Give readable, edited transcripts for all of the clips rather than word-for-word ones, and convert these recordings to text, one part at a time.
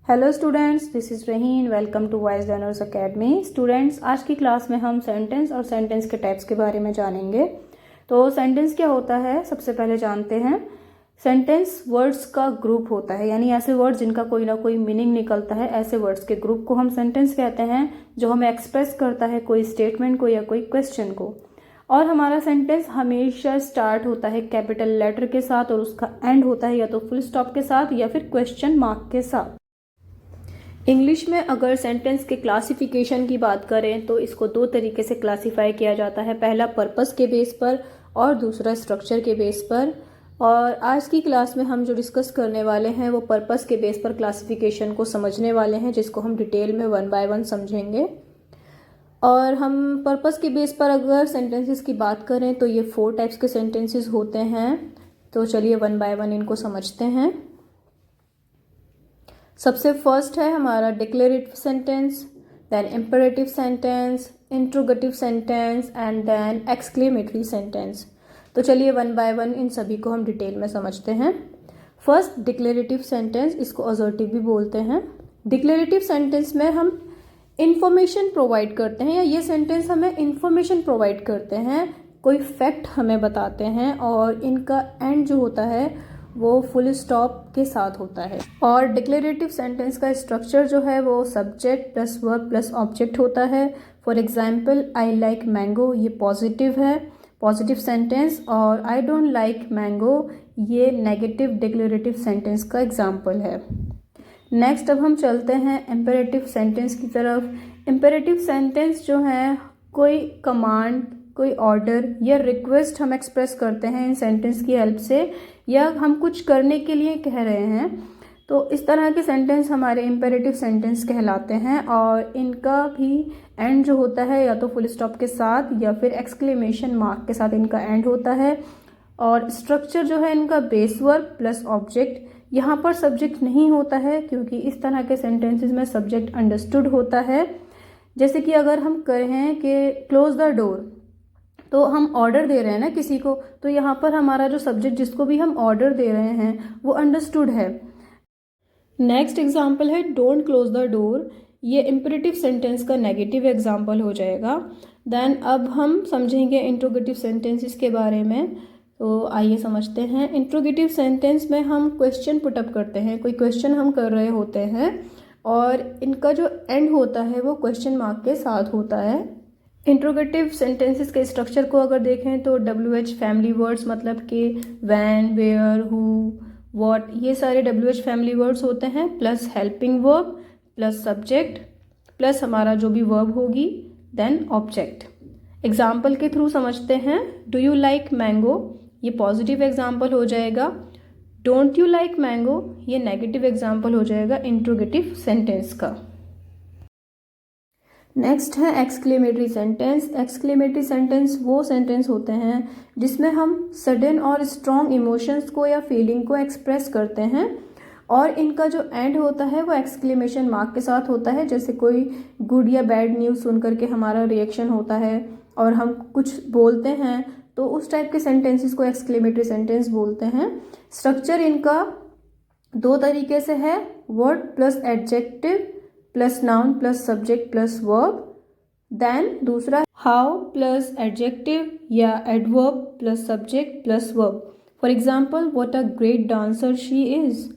Hello students, this is Raheen. Welcome to Wise Learners Academy. Students, आज की class में हम सेंटेंस और सेंटेंस के टाइप्स के बारे में जानेंगे। तो सेंटेंस क्या होता है, सबसे पहले जानते हैं। सेंटेंस वर्ड्स का ग्रुप होता है, यानी ऐसे वर्ड्स जिनका कोई ना कोई मीनिंग निकलता है, ऐसे वर्ड्स के ग्रुप को हम सेंटेंस कहते हैं, जो हमें एक्सप्रेस करता है कोई स्टेटमेंट को या कोई क्वेश्चन को। और हमारा सेंटेंस हमेशा स्टार्ट होता है कैपिटल लेटर के साथ और उसका एंड होता है या तो फुल स्टॉप के साथ या फिर क्वेश्चन मार्क के साथ। इंग्लिश में अगर सेंटेंस के क्लासिफिकेशन की बात करें तो इसको दो तरीके से क्लासिफाई किया जाता है, पहला पर्पस के बेस पर और दूसरा स्ट्रक्चर के बेस पर। और आज की क्लास में हम जो डिस्कस करने वाले हैं वो पर्पस के बेस पर क्लासिफिकेशन को समझने वाले हैं, जिसको हम डिटेल में वन बाय वन समझेंगे। और हम पर्पस के बेस पर अगर सेंटेंसेस की बात करें तो ये 4 टाइप्स के सेंटेंसेस होते हैं। तो चलिए वन बाय वन इनको समझते हैं। सबसे फर्स्ट है हमारा declarative sentence, then imperative sentence, interrogative sentence and then exclamatory sentence. तो चलिए वन बाय वन इन सभी को हम डिटेल में समझते हैं। फर्स्ट डिक्लेरेटिव सेंटेंस, इसको असर्टिव भी बोलते हैं। डिक्लेरेटिव सेंटेंस में हम इंफॉर्मेशन प्रोवाइड करते हैं, या ये सेंटेंस हमें इंफॉर्मेशन प्रोवाइड करते हैं, कोई फैक्ट हमें बताते हैं और इनका एंड जो होता है वो फुल स्टॉप के साथ होता है। और डिक्लेरेटिव सेंटेंस का स्ट्रक्चर जो है वो subject plus verb plus object होता है। For example, I like mango, ये पॉजिटिव है, पॉजिटिव सेंटेंस। और आई डोंट लाइक मैंगो, ये नेगेटिव डिक्लेरेटिव सेंटेंस का एग्जाम्पल है। नेक्स्ट अब हम चलते हैं इम्पेरेटिव सेंटेंस की तरफ। इम्पेरेटिव सेंटेंस जो है कोई कमांड, कोई ऑर्डर या रिक्वेस्ट हम एक्सप्रेस करते हैं इन सेंटेंस की हेल्प से, या हम कुछ करने के लिए कह रहे हैं। तो इस तरह के सेंटेंस हमारे इम्पेरेटिव सेंटेंस कहलाते हैं। और इनका भी एंड जो होता है या तो फुल स्टॉप के साथ या फिर एक्सक्लेमेशन मार्क के साथ इनका एंड होता है। और स्ट्रक्चर जो है इनका बेस वर्ब प्लस ऑब्जेक्ट। यहाँ पर सब्जेक्ट नहीं होता है क्योंकि इस तरह के सेंटेंसेस में सब्जेक्ट अंडरस्टूड होता है। जैसे कि अगर हम कहें कि क्लोज द डोर, तो हम ऑर्डर दे रहे हैं ना किसी को, तो यहाँ पर हमारा जो सब्जेक्ट जिसको भी हम ऑर्डर दे रहे हैं वो अंडरस्टूड है। नेक्स्ट एग्जाम्पल है डोंट क्लोज द डोर, ये इम्पेरेटिव सेंटेंस का नेगेटिव एग्जाम्पल हो जाएगा। देन अब हम समझेंगे इंट्रोगेटिव सेंटेंसेस के बारे में। तो आइए समझते हैं। इंट्रोगेटिव सेंटेंस में हम क्वेश्चन पुटअप करते हैं, कोई क्वेश्चन हम कर रहे होते हैं और इनका जो एंड होता है वो क्वेश्चन मार्क के साथ होता है। इंट्रोगेटिव सेंटेंसेस के स्ट्रक्चर को अगर देखें तो WH फैमिली वर्ड्स, मतलब कि व्हेन, वेयर, हु, व्हाट, ये सारे WH फैमिली वर्ड्स होते हैं, plus helping verb plus subject plus हमारा जो भी वर्ब होगी देन ऑब्जेक्ट। एग्जाम्पल के थ्रू समझते हैं। डू यू लाइक मैंगो, ये पॉजिटिव एग्जाम्पल हो जाएगा। डोंट यू लाइक मैंगो, ये नेगेटिव एग्जाम्पल हो जाएगा इंट्रोगेटिव सेंटेंस का। नेक्स्ट है एक्सक्लेमेटरी सेंटेंस। एक्सक्लेमेटरी सेंटेंस वो सेंटेंस होते हैं जिसमें हम सडन और स्ट्रॉन्ग इमोशंस को या फीलिंग को एक्सप्रेस करते हैं और इनका जो एंड होता है वो एक्सक्लेमेशन मार्क के साथ होता है। जैसे कोई गुड या बैड न्यूज़ सुन करके हमारा रिएक्शन होता है और हम कुछ बोलते हैं, तो उस टाइप के सेंटेंसेस को एक्सक्लेमेटरी सेंटेंस बोलते हैं। स्ट्रक्चर इनका दो तरीके से है, word plus adjective plus noun plus subject plus verb. Then दूसरा हाउ प्लस एडजेक्टिव या adverb plus subject plus verb. For example, what a great dancer she is,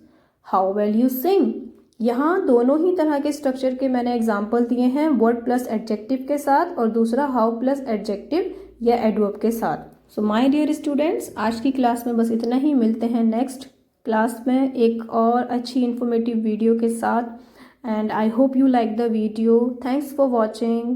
how well you sing. यहाँ दोनों ही तरह के स्ट्रक्चर के मैंने example दिए हैं, वर्ड प्लस एडजेक्टिव के साथ और दूसरा हाउ प्लस एडजेक्टिव या एडवर्ब के साथ। सो माय डियर स्टूडेंट्स, आज की क्लास में बस इतना ही। मिलते हैं नेक्स्ट क्लास में एक और अच्छी इन्फॉर्मेटिव वीडियो के साथ। And I hope you like the video. Thanks for watching.